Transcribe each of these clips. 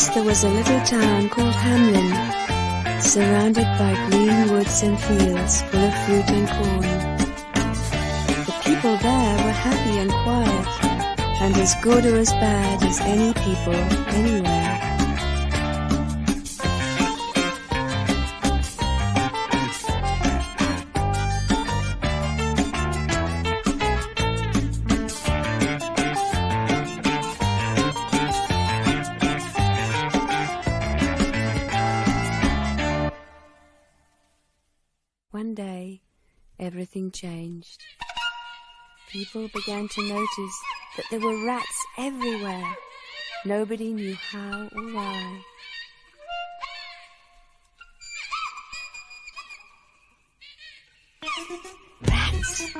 Once there was a little town called Hamlin, surrounded by green woods and fields full of fruit and corn. The people there were happy and quiet, and as good or as bad as any people anywhere. One day, everything changed. People began to notice that there were rats everywhere. Nobody knew how or why. Rats!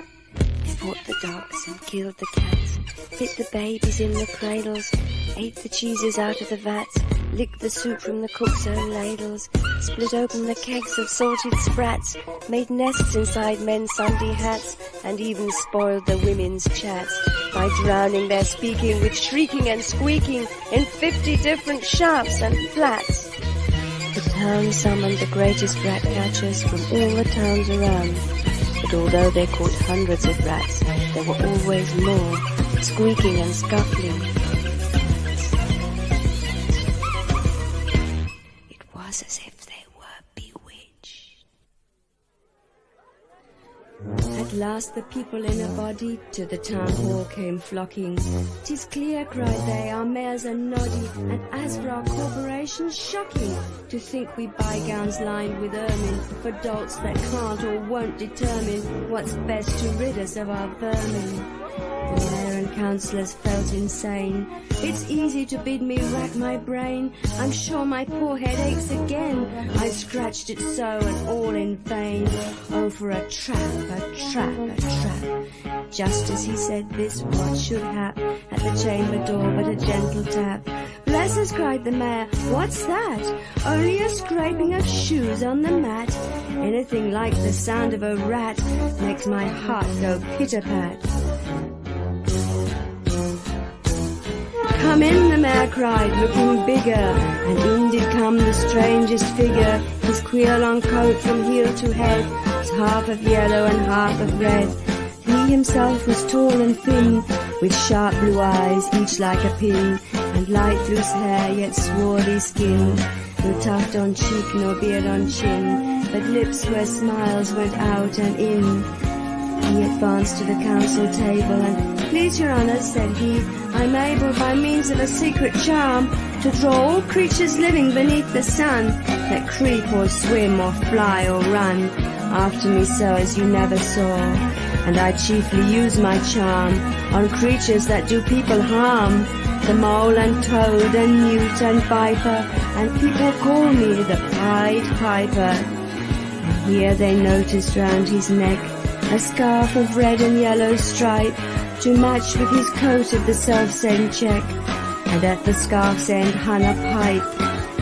They fought the dogs and killed the cats, bit the babies in the cradles, ate the cheeses out of the vats, licked the soup from the cook's own ladles, split open the kegs of salted sprats, made nests inside men's Sunday hats, and even spoiled the women's chats by drowning their speaking with shrieking and squeaking in 50 different sharps and flats. The town summoned the greatest rat catchers from all the towns around, but although they caught hundreds of rats, there were always more, squeaking and scuffling. As if they were bewitched. At last the people in a body to the town hall came flocking. "'Tis clear," cried they, "our mayors are noddy, and as for our corporation, shocking to think we buy gowns lined with ermine for dolts that can't or won't determine what's best to rid us of our vermin." The mayor and councillors felt insane. "It's easy to bid me rack my brain. I'm sure my poor head aches again. I scratched it so and all in vain. Oh, for a trap, a trap, a trap." Just as he said this, what should hap at the chamber door but a gentle tap? "Bless us," cried the mayor, "what's that? Only a scraping of shoes on the mat. Anything like the sound of a rat makes my heart go pitter-pat." "Come in," the mayor cried, looking bigger, and in did come the strangest figure. His queer long coat from heel to head was half of yellow and half of red. He himself was tall and thin, with sharp blue eyes, each like a pin, and light loose hair, yet swarthy skin. No tuft on cheek, nor beard on chin, but lips where smiles went out and in. He advanced to the council table and, "Please, your honours," said he, "I'm able by means of a secret charm to draw all creatures living beneath the sun, that creep or swim or fly or run after me so as you never saw. And I chiefly use my charm on creatures that do people harm, the mole and toad and newt and viper, and people call me the Pied Piper." And here they noticed round his neck a scarf of red and yellow stripe, to match with his coat of the self-same check, and at the scarf's end hung a pipe,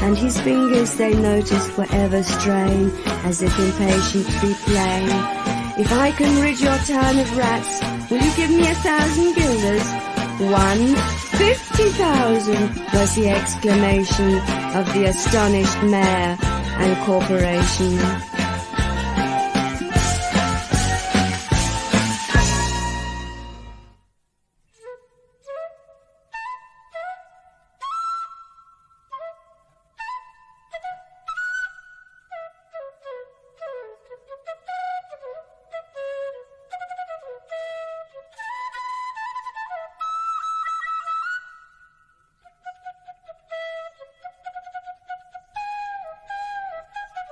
and his fingers they noticed were ever straying, as if impatient to be playing. "If I can rid your town of rats, will you give me 1,000 guilders?" 150,000 was the exclamation of the astonished mayor and corporation.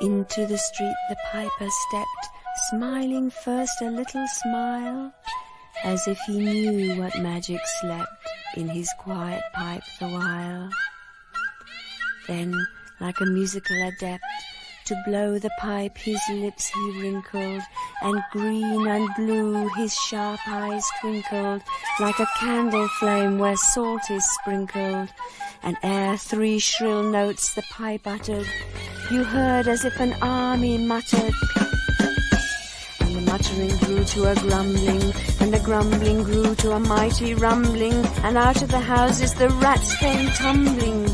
Into the street the piper stepped, smiling first a little smile, as if he knew what magic slept in his quiet pipe the while. Then, like a musical adept, to blow the pipe his lips he wrinkled, and green and blue his sharp eyes twinkled, like a candle flame where salt is sprinkled. And ere 3 shrill notes the pipe uttered, you heard as if an army muttered. And the muttering grew to a grumbling, and the grumbling grew to a mighty rumbling, and out of the houses the rats came tumbling.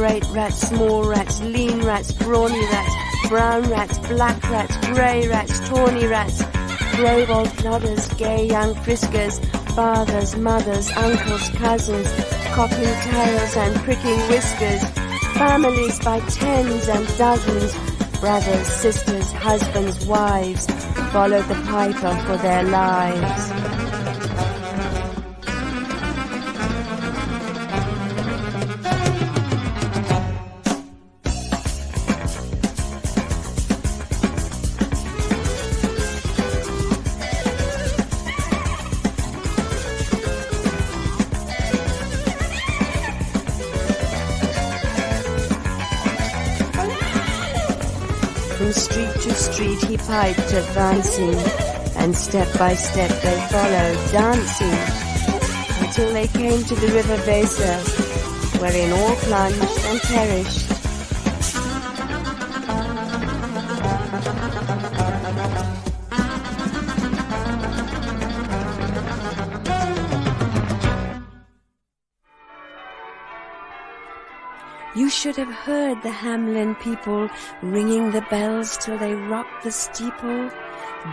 great rats, small rats, lean rats, brawny rats, brown rats, black rats, grey rats, tawny rats, brave old plodders, gay young friskers, fathers, mothers, uncles, cousins, cocking tails and pricking whiskers, families by tens and dozens, brothers, sisters, husbands, wives, followed the piper for their lives. From street to street he piped, advancing, and step by step they followed, dancing, until they came to the river Weser, wherein all plunged and perished. You should have heard the Hamelin people ringing the bells till they rocked the steeple.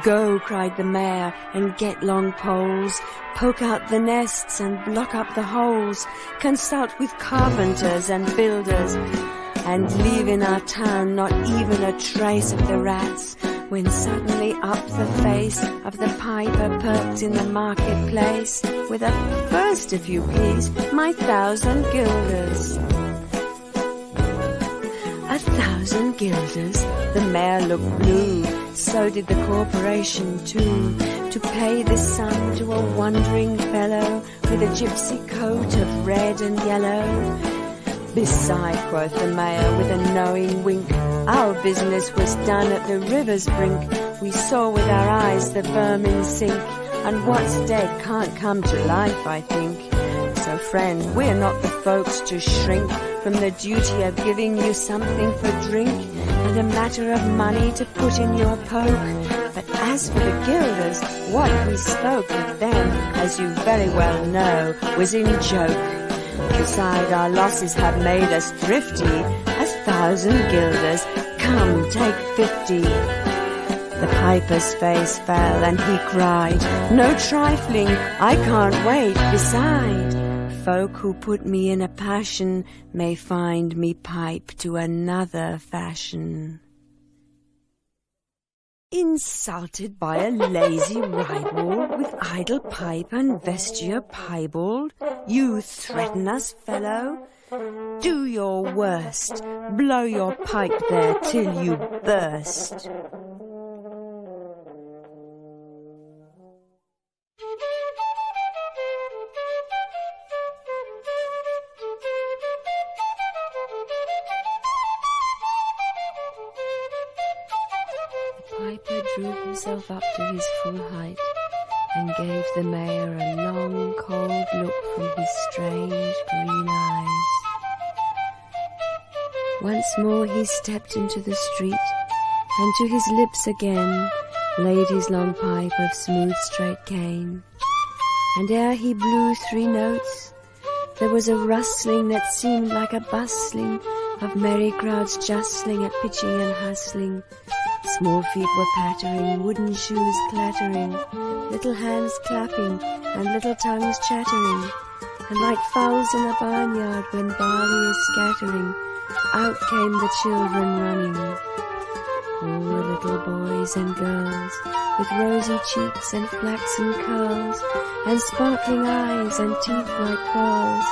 Go, cried the mayor, and get long poles, poke out the nests and block up the holes, consult with carpenters and builders, and leave in our town not even a trace of the rats, when suddenly up the face of the piper perked in the marketplace, with a first, if you please, my 1,000 guilders. 1,000 guilders, the mayor looked blue, so did the corporation too, to pay this sum to a wandering fellow with a gypsy coat of red and yellow. Beside, quoth the mayor with a knowing wink, our business was done at the river's brink. We saw with our eyes the vermin sink, and what's dead can't come to life, I think. So friend, we're not the folks to shrink from the duty of giving you something for drink, and a matter of money to put in your poke. But as for the guilders, what we spoke with them, as you very well know, was in joke. Beside, our losses have made us thrifty. 1,000 guilders, come, take 50. The piper's face fell and he cried, no trifling, I can't wait, beside. Folk who put me in a passion may find me pipe to another fashion. Insulted by a lazy ribald with idle pipe and vesture piebald, you threaten us, fellow? Do your worst, blow your pipe there till you burst. Piper drew himself up to his full height and gave the mayor a long, cold look from his strange green eyes. Once more he stepped into the street, and to his lips again laid his long pipe of smooth straight cane. And ere he blew 3 notes, there was a rustling that seemed like a bustling of merry crowds justling at pitching and hustling. Small feet were pattering, wooden shoes clattering, little hands clapping, and little tongues chattering. And like fowls in a barnyard when barley is scattering, out came the children running. All the little boys and girls, with rosy cheeks and flaxen curls, and sparkling eyes and teeth like pearls,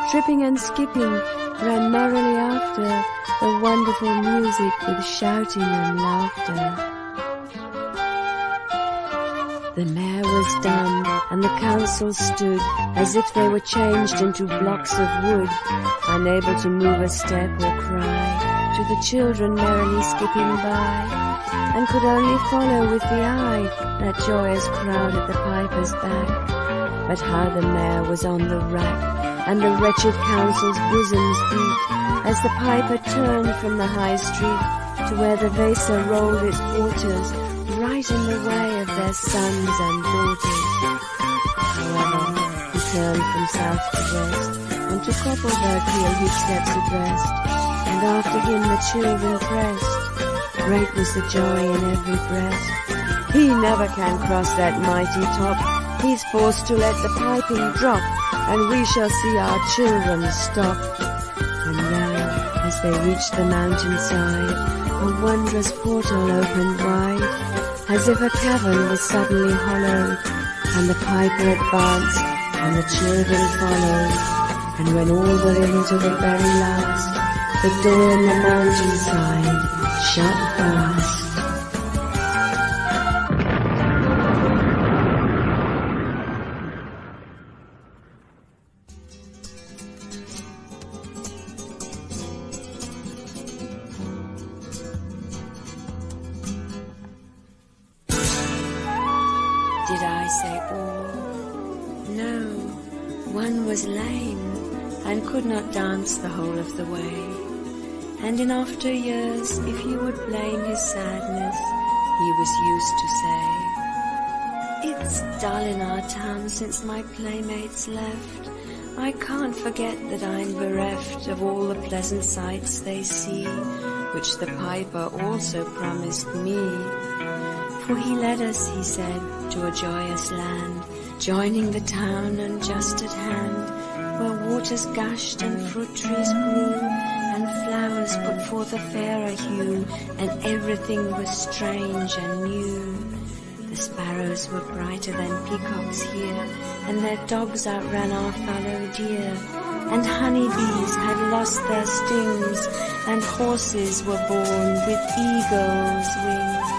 tripping and skipping, ran merrily after the wonderful music with shouting and laughter. The mayor was dumb, and the council stood as if they were changed into blocks of wood, unable to move a step or cry to the children merrily skipping by, and could only follow with the eye that joyous crowd at the piper's back. But how the mayor was on the rack, and the wretched council's bosoms beat, as the piper turned from the high street to where the Weser rolled its waters, right in the way of their sons and daughters. However, he turned from south to west, and to Koppelberg hill he slept at rest, and after him the children pressed. Great was the joy in every breast. He never can cross that mighty top. He's forced to let the piping drop, and we shall see our children stop. And now, as they reached the mountainside, a wondrous portal opened wide, as if a cavern was suddenly hollowed, and the piper advanced, and the children followed. And when all were into the very last, the door in the mountainside shut fast. Did I say all? No, one was lame, and could not dance the whole of the way. And in after years, if you would blame his sadness, he was used to say, "It's dull in our town since my playmates left. I can't forget that I'm bereft of all the pleasant sights they see, which the piper also promised me. For he led us," he said, "to a joyous land, joining the town and just at hand, where waters gushed and fruit trees grew, and flowers put forth a fairer hue, and everything was strange and new. The sparrows were brighter than peacocks here, and their dogs outran our fallow deer, and honeybees had lost their stings, and horses were born with eagles' wings.